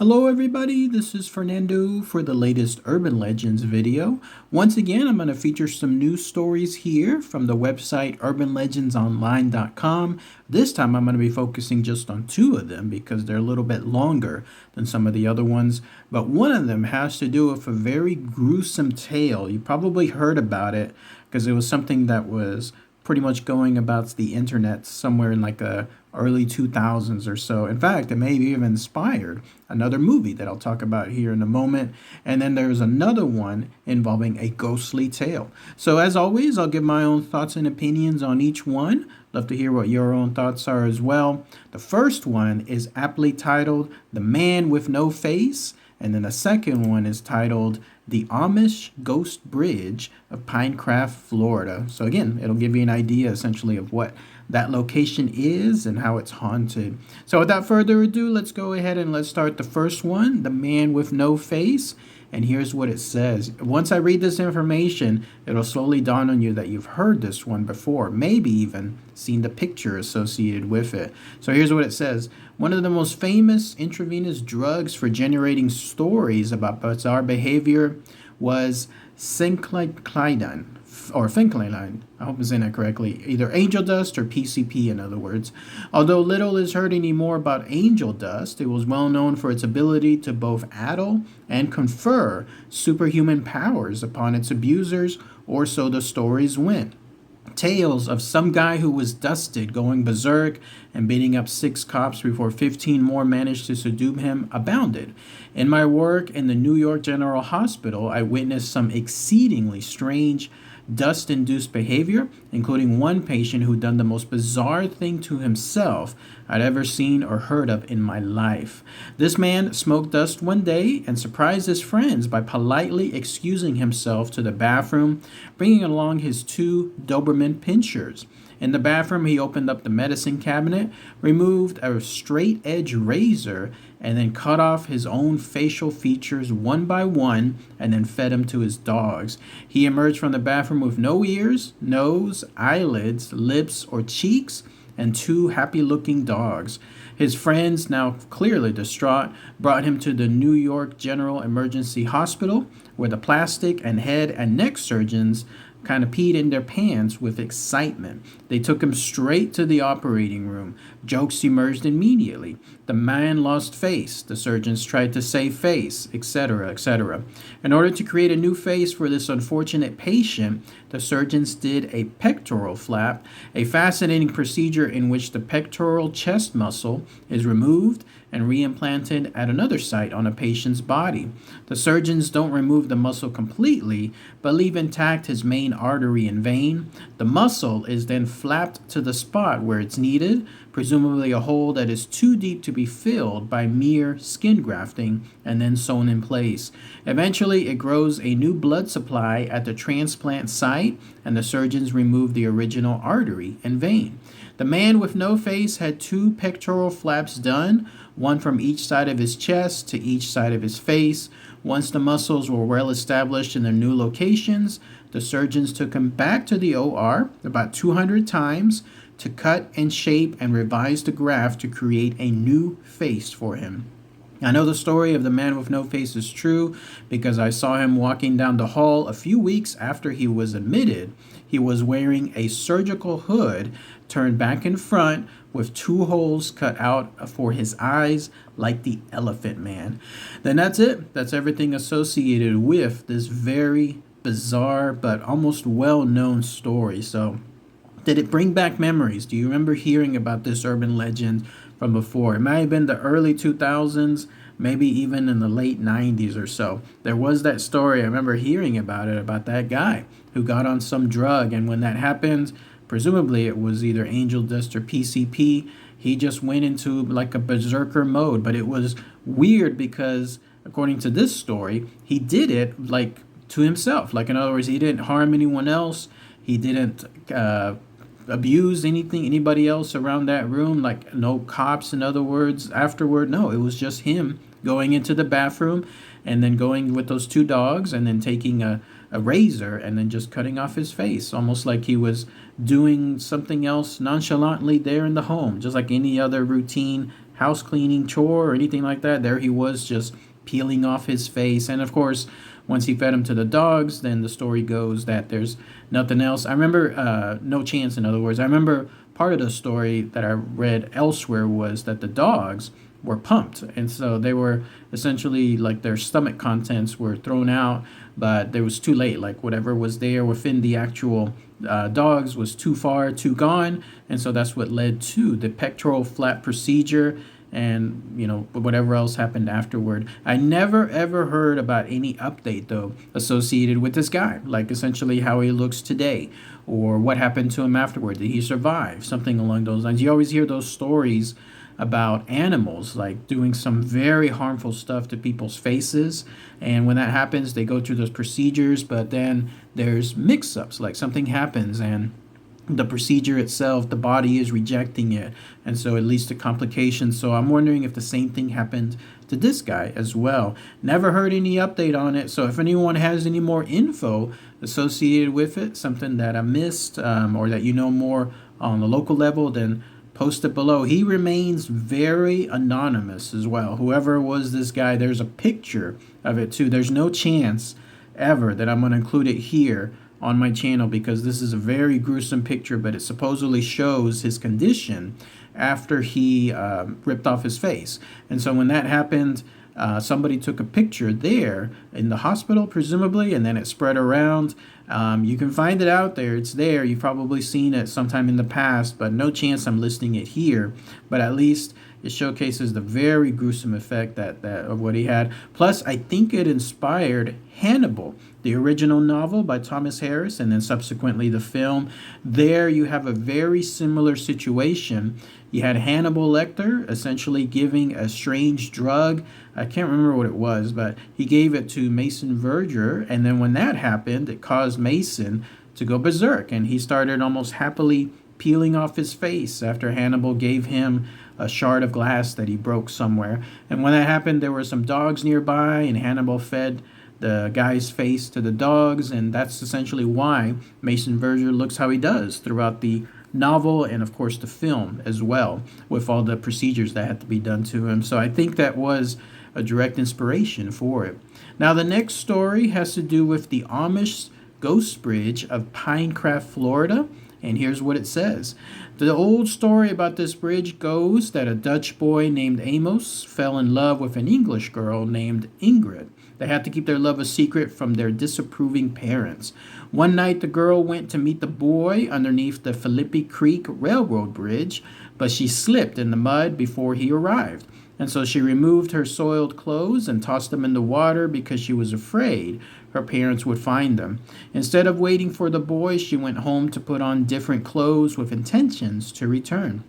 Hello everybody, this is Fernando for the latest Urban Legends video. Once again, I'm going to feature some news stories here from the website urbanlegendsonline.com. This time I'm going to be focusing just on two of them because they're a little bit longer than some of the other ones. But one of them has to do with a very gruesome tale. You probably heard about it because it was something that was pretty much going about the internet somewhere in like the early 2000s or so. In fact, it may have even inspired another movie that I'll talk about here in a moment. And then there's another one involving a ghostly tale. So as always, I'll give my own thoughts and opinions on each one. Love to hear what your own thoughts are as well. The first one is aptly titled The Man with No Face. And then the second one is titled The Amish Ghost Bridge of Pinecraft, Florida. So again, it'll give you an idea essentially of what that location is and how it's haunted. So without further ado, let's go ahead and let's start the first one, The Man with No Face. And here's what it says. Once I read this information, it'll slowly dawn on you that you've heard this one before, maybe even seen the picture associated with it. So here's what it says. One of the most famous intravenous drugs for generating stories about bizarre behavior was phencyclidine, or phencyclidine. I hope I'm saying that correctly. Either angel dust or PCP, in other words. Although little is heard anymore about angel dust, it was well known for its ability to both addle and confer superhuman powers upon its abusers, or so the stories went. Tales of some guy who was dusted going berserk and beating up 6 cops before 15 more managed to subdue him abounded. In my work in the New York General Hospital, I witnessed some exceedingly strange dust-induced behavior, including one patient who done the most bizarre thing to himself I'd ever seen or heard of in my life. This man smoked dust one day and surprised his friends by politely excusing himself to the bathroom, bringing along his 2 Doberman pinschers. In the bathroom, he opened up the medicine cabinet, removed a straight-edge razor, and then cut off his own facial features one by one, and then fed them to his dogs. He emerged from the bathroom with no ears, nose, eyelids, lips, or cheeks, and 2 happy-looking dogs. His friends, now clearly distraught, brought him to the New York General Emergency Hospital, where the plastic and head and neck surgeons kind of peed in their pants with excitement. They took him straight to the operating room. Jokes emerged immediately. The man lost face. The surgeons tried to save face, etc., etc. In order to create a new face for this unfortunate patient, the surgeons did a pectoral flap, a fascinating procedure in which the pectoral chest muscle is removed and reimplanted at another site on a patient's body. The surgeons don't remove the muscle completely, but leave intact his main artery and vein. The muscle is then flapped to the spot where it's needed, presumably a hole that is too deep to be filled by mere skin grafting, and then sewn in place. Eventually, it grows a new blood supply at the transplant site, and the surgeons remove the original artery and vein. The man with no face had 2 pectoral flaps done, one from each side of his chest to each side of his face. Once the muscles were well established in their new locations, the surgeons took him back to the OR about 200 times to cut and shape and revise the graft to create a new face for him. I know the story of the man with no face is true because I saw him walking down the hall a few weeks after he was admitted. He was wearing a surgical hood turned back in front with 2 holes cut out for his eyes like the Elephant Man. Then that's it. That's everything associated with this very bizarre but almost well-known story. So did it bring back memories? Do you remember hearing about this urban legend from before? It might have been the early 2000s, maybe even in the late 90s or so. There was that story, I remember hearing about it, about that guy who got on some drug, and when that happened, presumably it was either angel dust or PCP, he just went into like a berserker mode. But it was weird because, according to this story, he did it like to himself. Like, in other words, he didn't harm anyone else. He didn't abuse anybody else around that room, like no cops, in other words, afterward. No, it was just him going into the bathroom and then going with those 2 dogs and then taking a razor and then just cutting off his face, almost like he was doing something else nonchalantly there in the home, just like any other routine house cleaning chore or anything like that. There he was, just peeling off his face. And of course, once he fed him to the dogs, then the story goes that there's nothing else. I remember, no chance, in other words. I remember part of the story that I read elsewhere was that the dogs were pumped. And so they were essentially like their stomach contents were thrown out, but it was too late. Like whatever was there within the actual dogs was too far, too gone. And so that's what led to the pectoral flap procedure and whatever else happened afterward. I never ever heard about any update though associated with this guy, like essentially how he looks today or what happened to him afterward. Did he survive? Something along those lines. You always hear those stories about animals like doing some very harmful stuff to people's faces, and when that happens they go through those procedures, but then there's mix-ups, like something happens and the procedure itself, the body is rejecting it, and so it leads to complications. So I'm wondering if the same thing happened to this guy as well. Never heard any update on it, so if anyone has any more info associated with it, something that I missed, or that more on the local level, then post it below. He remains very anonymous as well. Whoever was this guy, there's a picture of it too. There's no chance ever that I'm going to include it here on my channel because this is a very gruesome picture, but it supposedly shows his condition after he ripped off his face. And so when that happened, somebody took a picture there in the hospital, presumably, and then it spread around. You can find it out there. It's there. You've probably seen it sometime in the past, but no chance I'm listing it here. But at least it showcases the very gruesome effect that of what he had. Plus, I think it inspired Hannibal, the original novel by Thomas Harris, and then subsequently the film. There you have a very similar situation. You had Hannibal Lecter essentially giving a strange drug. I can't remember what it was, but he gave it to Mason Verger, and then when that happened, it caused Mason to go berserk, and he started almost happily peeling off his face after Hannibal gave him a shard of glass that he broke somewhere. And when that happened, there were some dogs nearby, and Hannibal fed the guy's face to the dogs, and that's essentially why Mason Verger looks how he does throughout the novel and of course the film as well, with all the procedures that had to be done to him. So I think that was a direct inspiration for it. Now the next story has to do with the Amish Ghost Bridge of Pinecraft, Florida. And here's what it says. The old story about this bridge goes that a Dutch boy named Amos fell in love with an English girl named Ingrid. They had to keep their love a secret from their disapproving parents. One night, the girl went to meet the boy underneath the Philippi Creek Railroad Bridge, but she slipped in the mud before he arrived. And so she removed her soiled clothes and tossed them in the water because she was afraid her parents would find them. Instead of waiting for the boy, she went home to put on different clothes with intentions to return.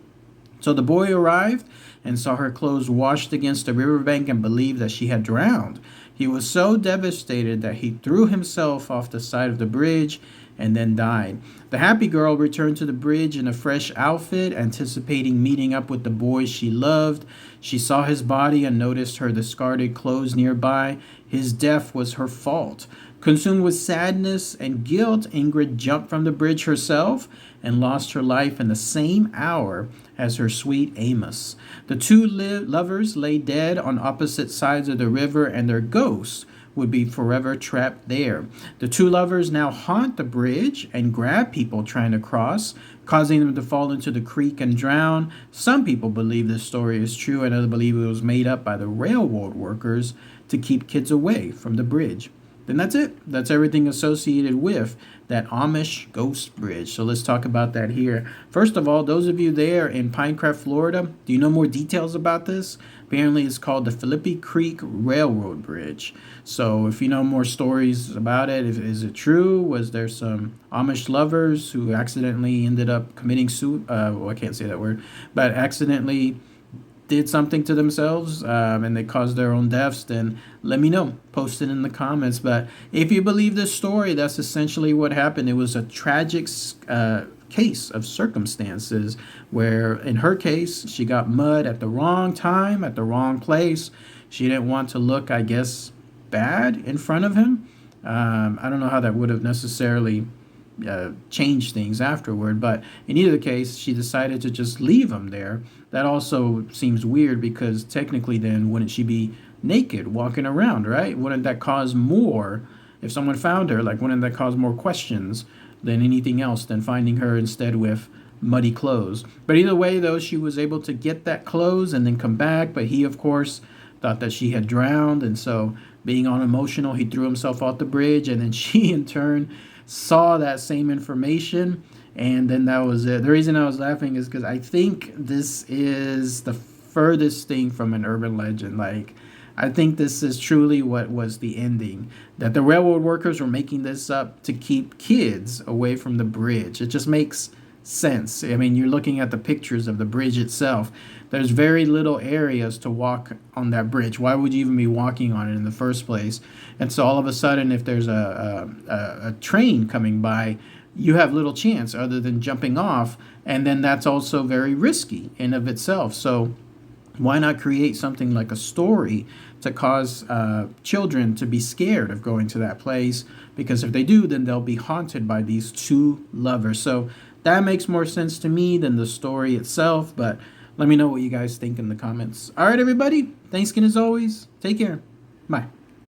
So the boy arrived and saw her clothes washed against the riverbank and believed that she had drowned. He was so devastated that he threw himself off the side of the bridge and then died. The happy girl returned to the bridge in a fresh outfit, anticipating meeting up with the boy she loved. She saw his body and noticed her discarded clothes nearby. His death was her fault. Consumed with sadness and guilt, Ingrid jumped from the bridge herself and lost her life in the same hour as her sweet Amos. The two lovers lay dead on opposite sides of the river, and their ghosts would be forever trapped there. The two lovers now haunt the bridge and grab people trying to cross, causing them to fall into the creek and drown. Some people believe this story is true, and others believe it was made up by the railroad workers to keep kids away from the bridge. Then that's it. That's everything associated with that Amish Ghost Bridge. So let's talk about that here. First of all, those of you there in Pinecraft, Florida, do you know more details about this? Apparently it's called the Philippi Creek Railroad Bridge. So if you know more stories about it, is it true? Was there some Amish lovers who accidentally ended up committing well, I can't say that word, but accidentally did something to themselves and they caused their own deaths? Then let me know. Post it in the comments. But if you believe this story, that's essentially what happened. It was a tragic case of circumstances where, in her case, she got mud at the wrong time, at the wrong place. She didn't want to look, I guess, bad in front of him. I don't know how that would have necessarily change things afterward. But in either case, she decided to just leave him there. That also seems weird because technically, then wouldn't she be naked walking around, right? Wouldn't that cause more? If someone found her, like, wouldn't that cause more questions than anything else than finding her instead with muddy clothes? But either way, though, she was able to get that clothes and then come back. But he, of course, thought that she had drowned, and so being on emotional, he threw himself off the bridge, and then she in turn saw that same information, and then that was it. The reason I was laughing is because I think this is the furthest thing from an urban legend. Like, I think this is truly what was the ending, that the railroad workers were making this up to keep kids away from the bridge. It just makes sense. I mean, you're looking at the pictures of the bridge itself. There's very little areas to walk on that bridge. Why would you even be walking on it in the first place? And so all of a sudden, if there's a train coming by, you have little chance other than jumping off. And then that's also very risky in of itself. So why not create something like a story to cause children to be scared of going to that place? Because if they do, then they'll be haunted by these two lovers. So that makes more sense to me than the story itself. But let me know what you guys think in the comments. All right, everybody. Thanks again as always. Take care. Bye.